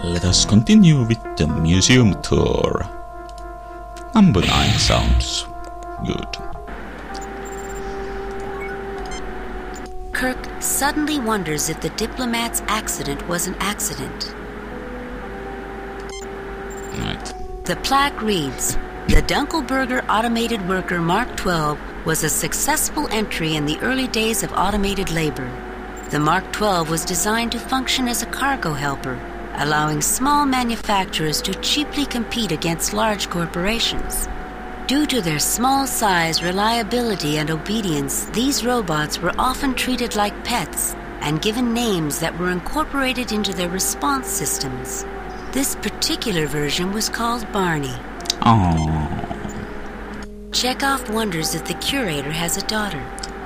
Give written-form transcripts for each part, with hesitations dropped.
Let us continue with the museum tour. Number 9 sounds good. Kirk suddenly wonders if the diplomat's accident was an accident. Right. The plaque reads, "The Dunkelberger Automated Worker Mark 12 was a successful entry in the early days of automated labor. The Mark 12 was designed to function as a cargo helper, allowing small manufacturers to cheaply compete against large corporations. Due to their small size, reliability, and obedience, these robots were often treated like pets and given names that were incorporated into their response systems. This particular version was called Barney." Oh. Chekhov wonders if the curator has a daughter.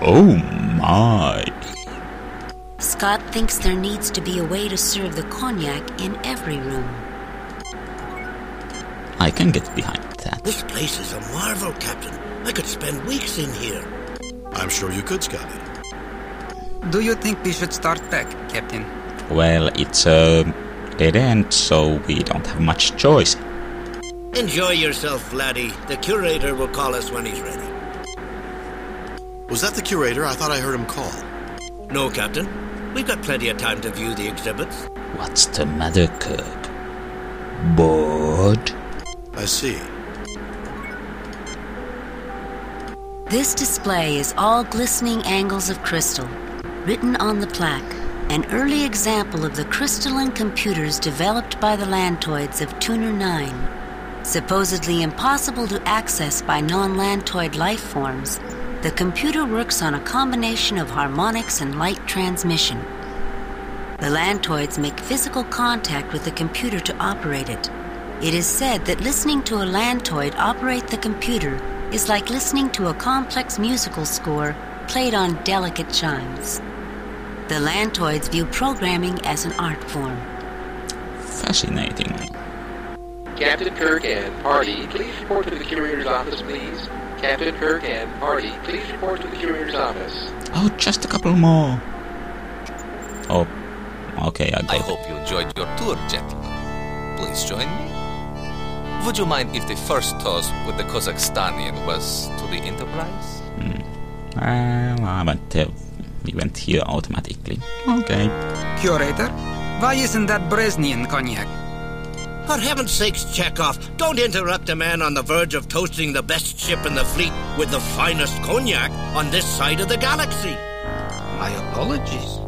Oh my. Scott thinks there needs to be a way to serve the cognac in every room. I can get behind that. This place is a marvel, Captain. I could spend weeks in here. I'm sure you could, Scotty. Do you think we should start back, Captain? Well, it's a dead end, so we don't have much choice. Enjoy yourself, laddie. The curator will call us when he's ready. Was that the curator? I thought I heard him call. No, Captain. We've got plenty of time to view the exhibits. What's the matter, Kirk? Bored? I see. This display is all glistening angles of crystal, written on the plaque, an early example of the crystalline computers developed by the Lantoids of Tuner 9. Supposedly impossible to access by non-Lantoid life forms, the computer works on a combination of harmonics and light transmission. The Lantoids make physical contact with the computer to operate it. It is said that listening to a Lantoid operate the computer is like listening to a complex musical score played on delicate chimes. The Lantoids view programming as an art form. Fascinating. Captain Kirk and party, please report to the curator's office, please. Captain Kirk and party, please report to the curator's office. Oh, just a couple more. Oh, okay, I got I it. hope you enjoyed your tour, gentlemen. Please join me. Would you mind if the first toast with the Kazakhstanian was to the Enterprise? We went here automatically. Okay. Curator, why isn't that Brezhnev cognac? For heaven's sakes, Chekhov, don't interrupt a man on the verge of toasting the best ship in the fleet with the finest cognac on this side of the galaxy. My apologies.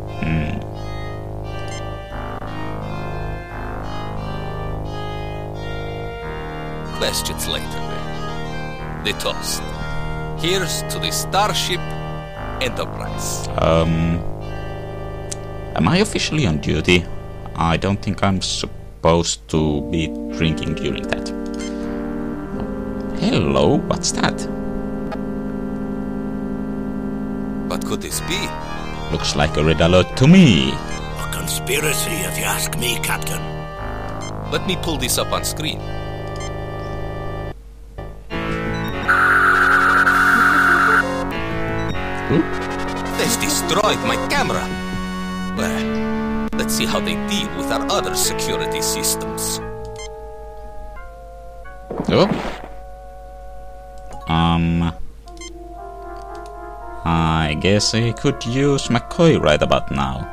Questions later, then. The toast. Here's to the Starship Enterprise. Am I officially on duty? I don't think I'm supposed to be drinking during that. Hello, what's that? What could this be? Looks like a red alert to me. A conspiracy, if you ask me, Captain. Let me pull this up on screen. They've destroyed my camera. Well, let's see how they deal with our other security systems. Oh. I guess I could use McCoy right about now.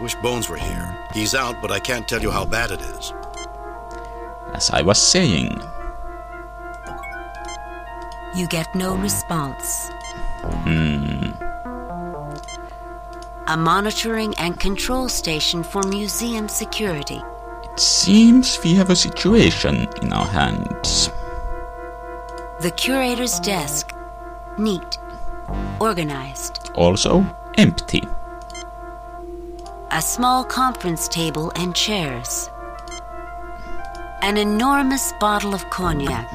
Wish Bones were here. He's out, but I can't tell you how bad it is. As I was saying. You get no response. A monitoring and control station for museum security. It seems we have a situation in our hands. The curator's desk. Neat. Organized. Also empty. A small conference table and chairs. An enormous bottle of cognac.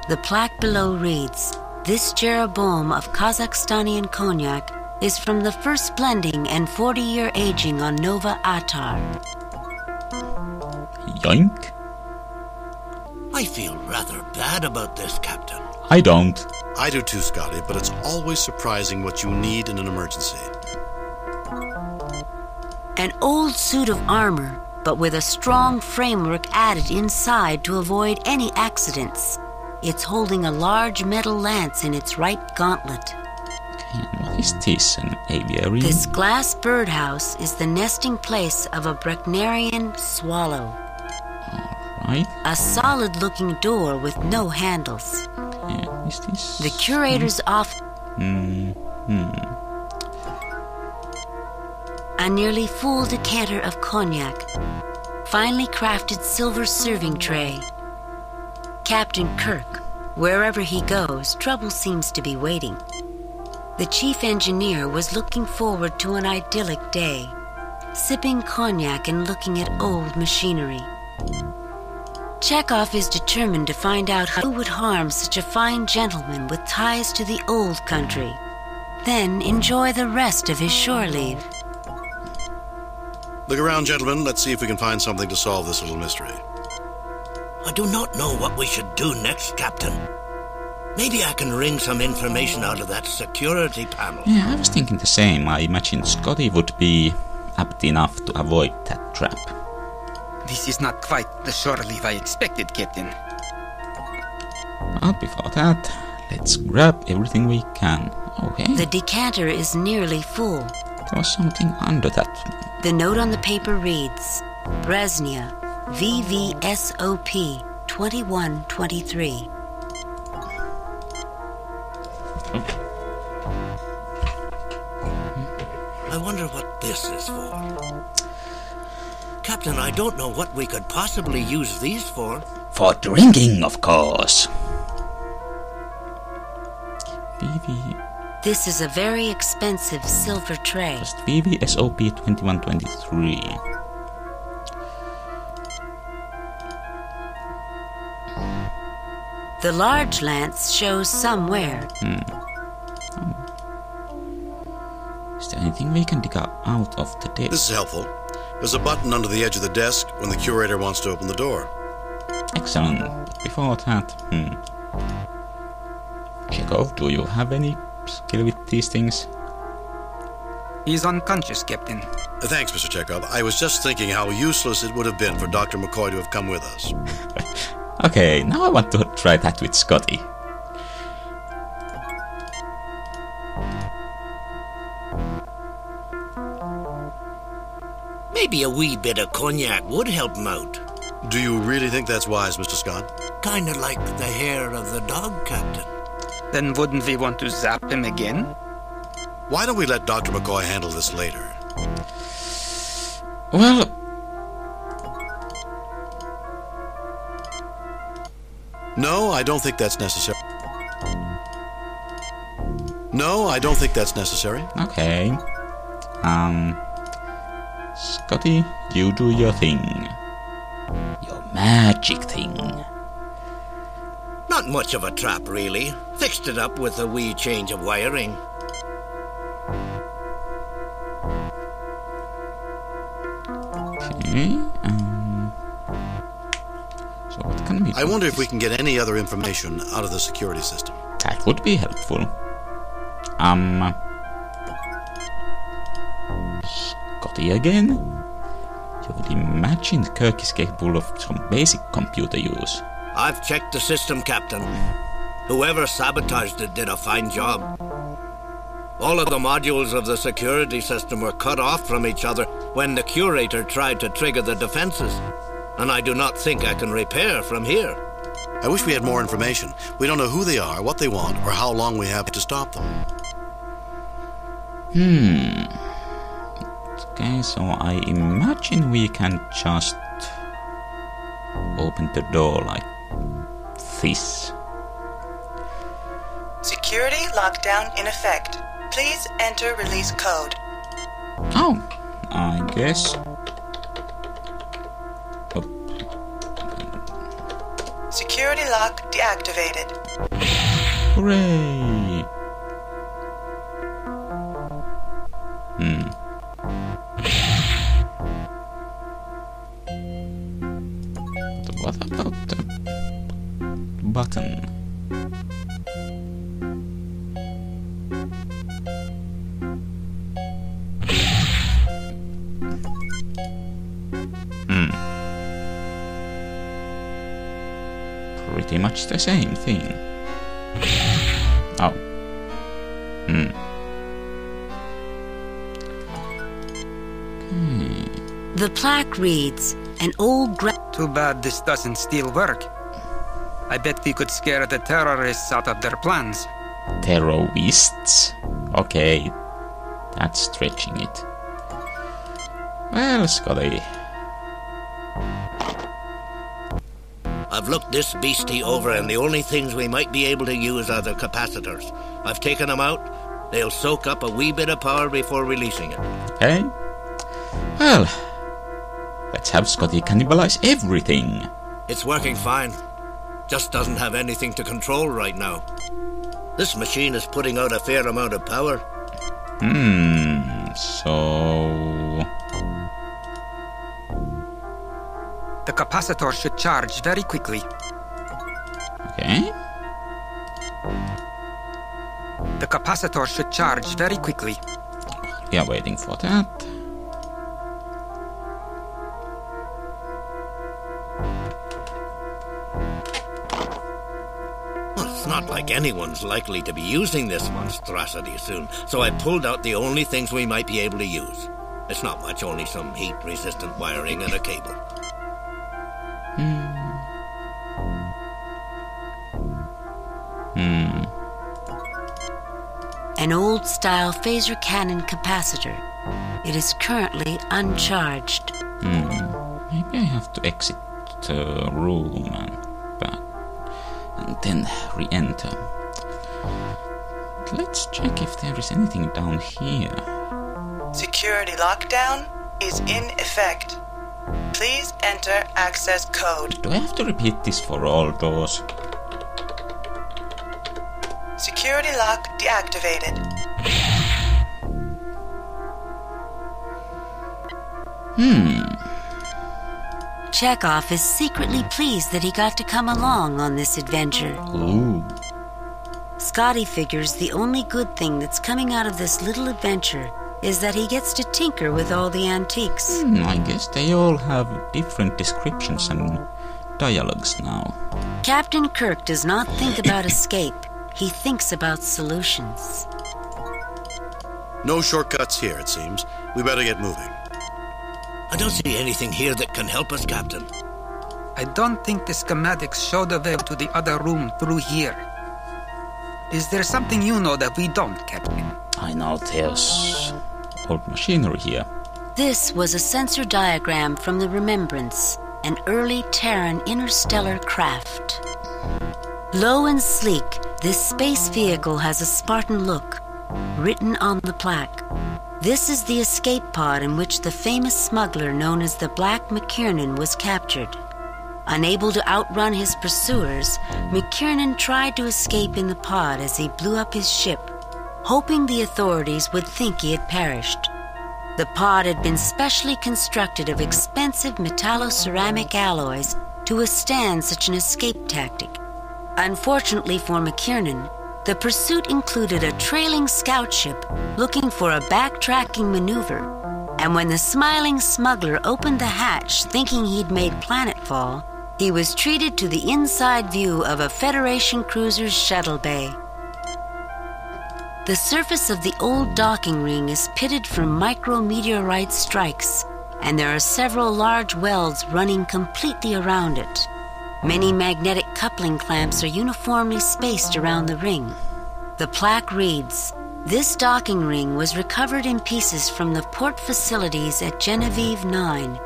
The plaque below reads, "This Jeroboam of Kazakhstanian cognac is from the first blending and 40-year aging on Nova Atar." Yoink. I feel rather bad about this, Captain. I don't. I do too, Scotty, but it's always surprising what you need in an emergency. An old suit of armor but with a strong framework added inside to avoid any accidents. It's holding a large metal lance in its right gauntlet. Okay, and what is this? An aviary? This glass birdhouse is the nesting place of a Brechnerian swallow. Right. A solid-looking door with no handles. Okay, is this... The curator's office. A nearly full decanter of cognac. Finely crafted silver serving tray. Captain Kirk. Wherever he goes, trouble seems to be waiting. The chief engineer was looking forward to an idyllic day, sipping cognac and looking at old machinery. Chekhov is determined to find out who would harm such a fine gentleman with ties to the old country, then enjoy the rest of his shore leave. Look around, gentlemen. Let's see if we can find something to solve this little mystery. I do not know what we should do next, Captain. Maybe I can wring some information out of that security panel. Yeah, I was thinking the same. I imagine Scotty would be apt enough to avoid that trap. This is not quite the shore leave I expected, Captain. But before that, let's grab everything we can. Okay, The decanter is nearly full. there was something under that. The note on the paper reads, Bresnia, VVSOP 2123. I wonder what this is for. Captain, I don't know what we could possibly use these for. For drinking, of course. VV... This is a very expensive silver tray. Just VVSOP 2123. The large lance shows somewhere. Is there anything we can dig out of the desk? This is helpful. There's a button under the edge of the desk when the curator wants to open the door. Excellent. Before that, Chekhov, do you have any skill with these things? He's unconscious, Captain. Thanks, Mr. Chekhov. I was just thinking how useless it would have been for Dr. McCoy to have come with us. Okay, now I want to try that with Scotty. Maybe a wee bit of cognac would help him out. Do you really think that's wise, Mr. Scott? Kinda like the hair of the dog, Captain. Then wouldn't we want to zap him again? Why don't we let Dr. McCoy handle this later? Well, No, I don't think that's necessary. No, I don't think that's necessary. okay. Scotty, you do your thing. Your magic thing. Not much of a trap, really. Fixed it up with a wee change of wiring. Okay, so what can we do? I wonder if we can get any other information out of the security system. That would be helpful. Scotty again? You would imagine Kirk is capable of some basic computer use. I've checked the system, Captain. Whoever sabotaged it did a fine job. All of the modules of the security system were cut off from each other when the curator tried to trigger the defenses. And I do not think I can repair from here. I wish we had more information. We don't know who they are, what they want, or how long we have to stop them. Okay, so I imagine we can just open the door like this. Security lockdown in effect. Please enter release code. Oh, I guess. Oh, Security lock deactivated. hooray! What about the button? pretty much the same thing. Oh. The plaque reads, an old Too bad this doesn't still work. I bet we could scare the terrorists out of their plans. Terrorists? Okay, that's stretching it. Well, Scotty. I've looked this beastie over, and the only things we might be able to use are the capacitors. I've taken them out. They'll soak up a wee bit of power before releasing it. Okay. Well, let's have Scotty cannibalize everything. It's working fine. Just doesn't have anything to control right now. This machine is putting out a fair amount of power. So... The capacitor should charge very quickly. Okay. The capacitor should charge very quickly. We are waiting for that. Well, it's not like anyone's likely to be using this monstrosity soon, so I pulled out the only things we might be able to use. It's not much, only some heat-resistant wiring and a cable. An old-style phaser cannon capacitor. It is currently uncharged. Maybe I have to exit the room and then re-enter. Let's check if there is anything down here. Security lockdown is in effect. Please enter access code. Do I have to repeat this for all doors? Security lock deactivated. Chekhov is secretly pleased that he got to come along on this adventure. Ooh. Scotty figures the only good thing that's coming out of this little adventure is that he gets to tinker with all the antiques. I guess they all have different descriptions and dialogues now. Captain Kirk does not think about escape. He thinks about solutions. No shortcuts here, it seems. We better get moving. I don't see anything here that can help us, Captain. I don't think the schematics show the way to the other room through here. Is there something you know that we don't, Captain? I know there's old machinery here. This was a sensor diagram from the Remembrance, an early Terran interstellar craft. Low and sleek, this space vehicle has a Spartan look, written on the plaque. This is the escape pod in which the famous smuggler known as the Black McKiernan was captured. Unable to outrun his pursuers, McKiernan tried to escape in the pod as he blew up his ship, hoping the authorities would think he had perished. The pod had been specially constructed of expensive metalloceramic alloys to withstand such an escape tactic. Unfortunately for McKiernan, the pursuit included a trailing scout ship looking for a backtracking maneuver, and when the smiling smuggler opened the hatch thinking he'd made planetfall, he was treated to the inside view of a Federation cruiser's shuttle bay. The surface of the old docking ring is pitted from micrometeorite strikes, and there are several large welds running completely around it. Many magnetic coupling clamps are uniformly spaced around the ring. The plaque reads, "This docking ring was recovered in pieces from the port facilities at Genevieve 9,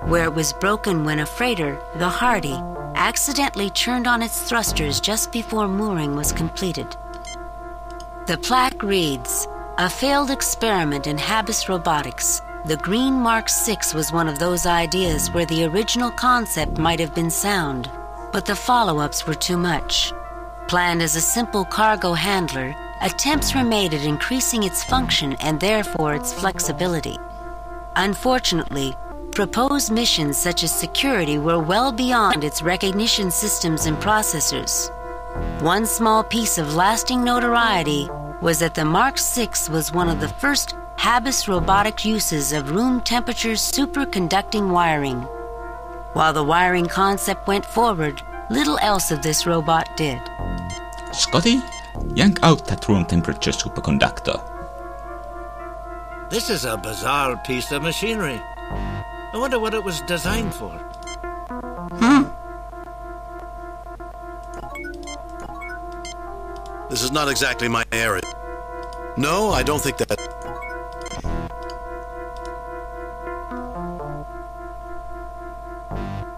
where it was broken when a freighter, the Hardy, accidentally turned on its thrusters just before mooring was completed." The plaque reads, "A failed experiment in Habis robotics. The Green Mark 6 was one of those ideas where the original concept might have been sound, but the follow-ups were too much. Planned as a simple cargo handler, attempts were made at increasing its function and therefore its flexibility. Unfortunately, proposed missions such as security were well beyond its recognition systems and processors. One small piece of lasting notoriety was that the Mark 6 was one of the first Habis robotic uses of room temperature superconducting wiring. While the wiring concept went forward, little else of this robot did. Scotty, yank out that room temperature superconductor. This is a bizarre piece of machinery. I wonder what it was designed for. Huh? This is not exactly my area. No, I don't think that...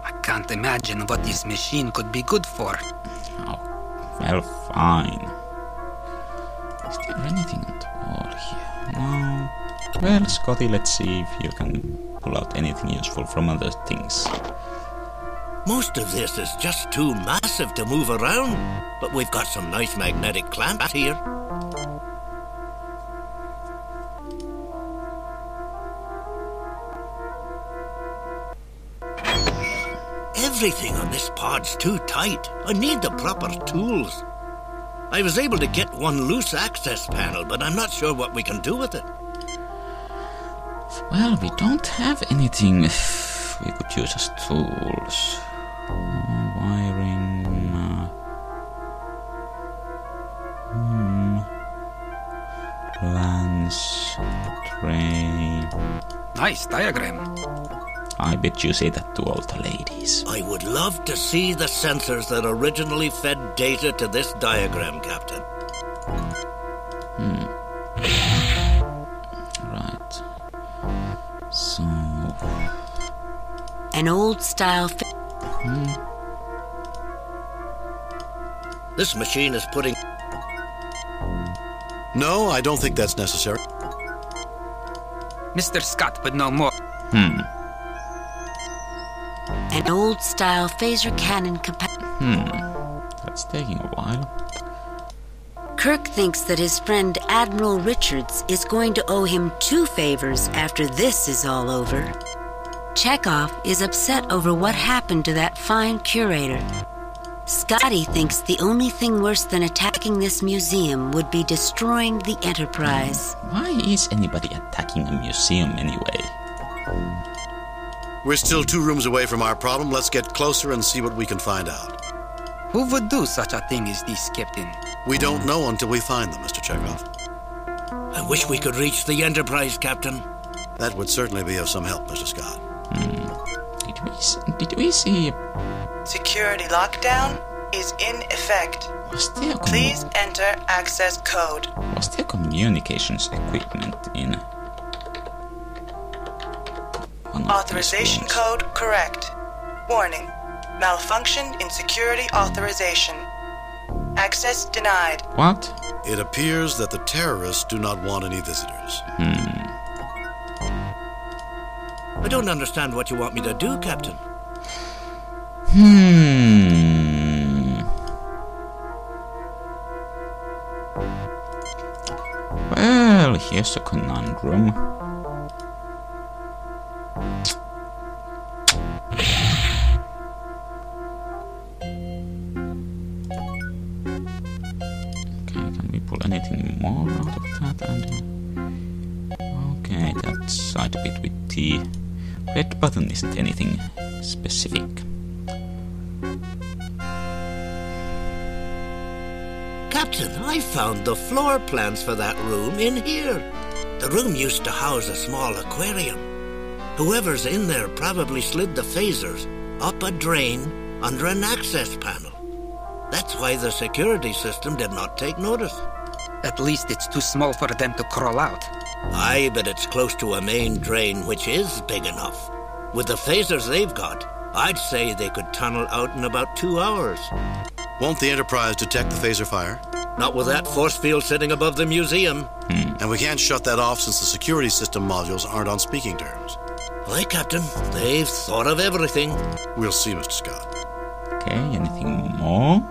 I can't imagine what this machine could be good for. Oh, well, fine. Is there anything at all here? No. Well, Scotty, let's see if you can pull out anything useful from other things. Most of this is just too massive to move around, but we've got some nice magnetic clamps here. Everything on this pod's too tight. I need the proper tools. I was able to get one loose access panel, but I'm not sure what we can do with it. Well, we don't have anything we could use as tools. Wiring... plans... tray... Nice diagram. I bet you say that to all the ladies. I would love to see the sensors that originally fed data to this diagram, Captain. Right. So... An old-style... This machine is putting... No, I don't think that's necessary. Mr. Scott would know more. An old-style phaser cannon That's taking a while. Kirk thinks that his friend Admiral Richards is going to owe him 2 favors after this is all over. Chekhov is upset over what happened to that fine curator. Scotty thinks the only thing worse than attacking this museum would be destroying the Enterprise. Why is anybody attacking a museum anyway? We're still 2 rooms away from our problem. Let's get closer and see what we can find out. Who would do such a thing as this, Captain? We don't know until we find them, Mr. Chekhov. I wish we could reach the Enterprise, Captain. That would certainly be of some help, Mr. Scott. Did we see... Security lockdown is in effect. Was there Please enter access code. Was there communications equipment in... Authorization code correct. Warning. Malfunction in security authorization. Access denied. What? It appears that the terrorists do not want any visitors. I don't understand what you want me to do, Captain. Well, here's a conundrum. Okay, can we pull anything more out of that? Okay, that's side bit with the red button isn't anything specific. Captain, I found the floor plans for that room in here. The room used to house a small aquarium. Whoever's in there probably slid the phasers up a drain under an access panel. That's why the security system did not take notice. At least it's too small for them to crawl out. Aye, but it's close to a main drain, which is big enough. With the phasers they've got, I'd say they could tunnel out in about 2 hours. Won't the Enterprise detect the phaser fire? Not with that force field sitting above the museum. And we can't shut that off since the security system modules aren't on speaking terms. Aye, Captain. They've thought of everything. We'll see, Mr. Scott. Okay, anything more?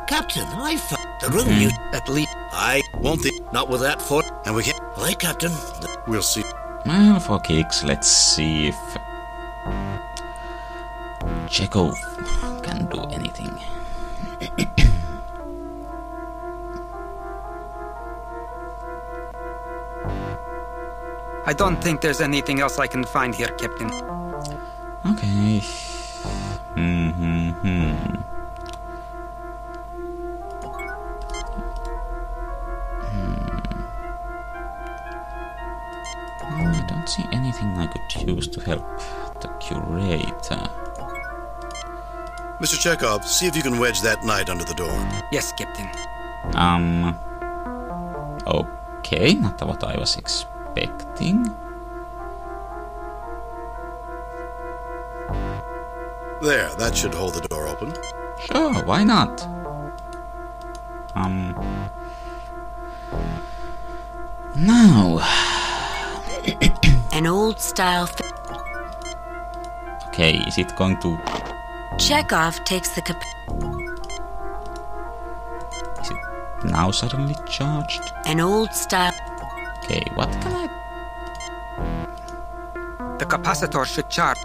Captain, I found the room you... At least... Aye, Won't the... not with that force... And we can't... Aye, Captain. We'll see. Well, for kicks, let's see if Chekhov can do anything. I don't think there's anything else I can find here, Captain. Okay. I don't see anything I could use to help the curator. Mr. Chekhov, see if you can wedge that knight under the door. Yes, Captain. Okay, not what I was expecting. There, that should hold the door open. Sure, why not? Now. An old style. Okay, is it going to... Chekhov takes the Is it now suddenly charged? An old style. Okay, what can I... The capacitor should charge.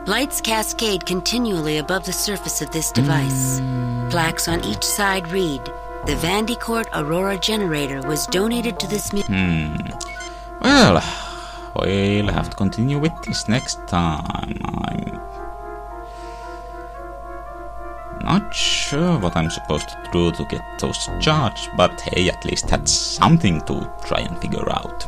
Lights cascade continually above the surface of this device. Plaques on each side read, "The Vandecourt Aurora generator was donated to this Well, we'll have to continue with this next time. I'm not sure what I'm supposed to do to get those charged, but hey, at least that's something to try and figure out.